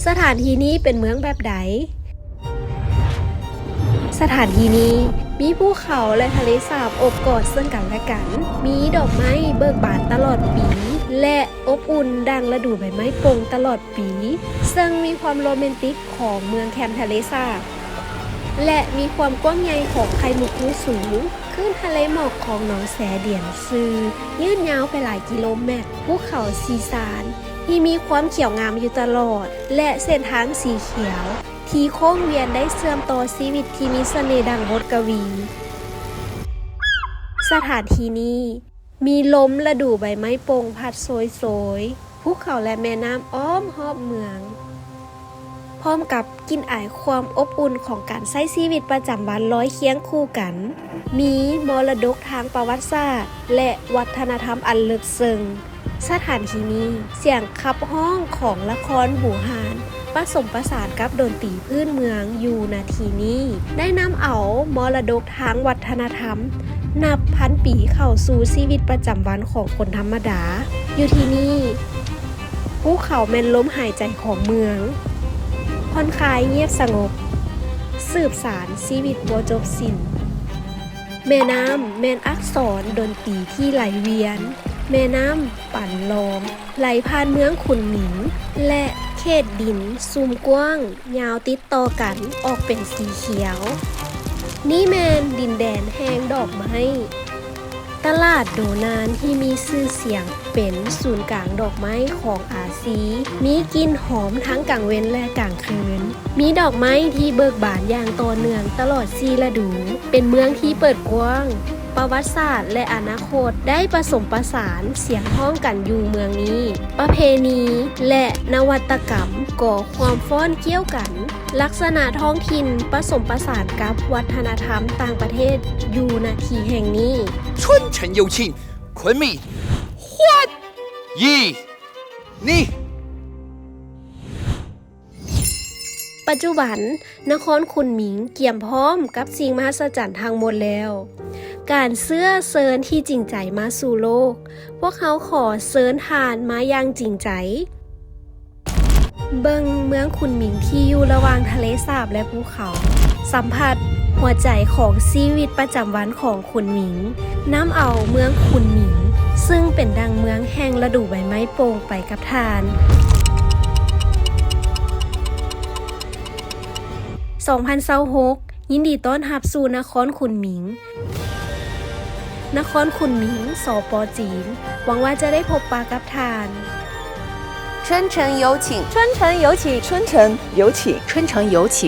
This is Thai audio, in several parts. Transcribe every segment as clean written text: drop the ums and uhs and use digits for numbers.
สถานที่นี้เป็นเมืองแบบใดสถานที่นี้มีภูเขาและทะเลสาบอบกอดซึ่งกันและกัน มีดอกไม้เบิกบานตลอดปี และอบอุ่นดังฤดูใบไม้ปลิตลอดปี ซึ่งมีความโรแมนติกของเมืองแคมป์ทะเลสาบ และมีความกว้างใหญ่ของไข่มุกที่สูงขึ้นทะเลหมอกของหนองแสเดียนซื่อยืดยาวไปหลายกิโลเมตรภูเขาซีซานที่มีความเขียวงามอยู่ตลอด และเส้นทางสีเขียวที่โค้งเวียนได้เชื่อมต่อชีวิตที่มีเสน่ห์ดังบทกวี สถานที่นี้มีลมฤดูใบไม้โปร่งพัดโชยๆภูเขาและแม่น้ำอ้อมรอบเมืองพร้อมกับกลิ่นอายความอบอุ่นของการใช้ชีวิตประจำวันร้อยเคียงคู่กัน มีมรดกทางประวัติศาสตร์และวัฒนธรรมอันลึกซึ้งสถานที่นี้เสียงขับห้องของละครบูฮานผสมผสานกับดนตรีพื้นเมืองอยู่นาทีนี้ได้นำเอามรดกทางวัฒนธรรมนับพันปีเข้าสู่ชีวิตประจำวันของคนธรรมดาอยู่ที่นี่ภูเขาแม่นลมหายใจของเมืองผ่อนคลายเงียบสงบสืบสานชีวิตบ่จบสิ้นแม่น้ำแม่นอักษรดนตรีที่ไหลเวียนแม่น้ำปั่นล้อมไหลผ่านเมืองขุนหมิงและเขตดินซุ่มกว้างยาวติดต่อกันออกเป็นสีเขียวนี่แมนดินแดนแห่งดอกไม้ตลาดโดนานที่มีชื่อเสียงเป็นศูนย์กลางดอกไม้ของอาซีมีกลิ่นหอมทั้งกลางเว้นและกลางคืนมีดอกไม้ที่เบิกบานอย่างต่อเนื่องตลอด4ฤดูเป็นเมืองที่เปิดกว้างประวัติศาสตร์และอนาคตได้ผสมผสานเสียงห้องกันอยู่เมืองนี้ประเพณีและนวัตกรรมก่อความฟ้อนเกี่ยวกันลักษณะท้องถิ่นผสมผสานกับวัฒนธรรมต่างประเทศอยู่ณที่แห่งนี้春城有庆，昆明欢迎你。ปัจจุบันนครขุนหมิงเกี่ยมพร้อมกับสิ่งมหัศจรรย์ทั้งหมดแล้วการเสื้อเซินที่จริงใจมาสู่โลกพวกเขาขอเซินทานมาอย่างจริงใจเบิ่งเมืองขุนหมิงที่อยู่ระหว่างทะเลสาบและภูเขาสัมผัสหัวใจของชีวิตประจำวันของขุนหมิงน้ำเอาเมืองขุนหมิงซึ่งเป็นดังเมืองแห่งฤดูใบไม้โปร่งไปกับทาน2026ยินดีต้อนรับสู่นครขุนหมิงนครขุนหมิงสป.จีนหวังว่าจะได้พบปะกับทาน春城有请，春城有请，春城有请，春城有请，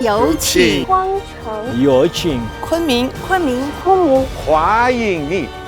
有请，荒城有请昆明，昆明，欢迎你。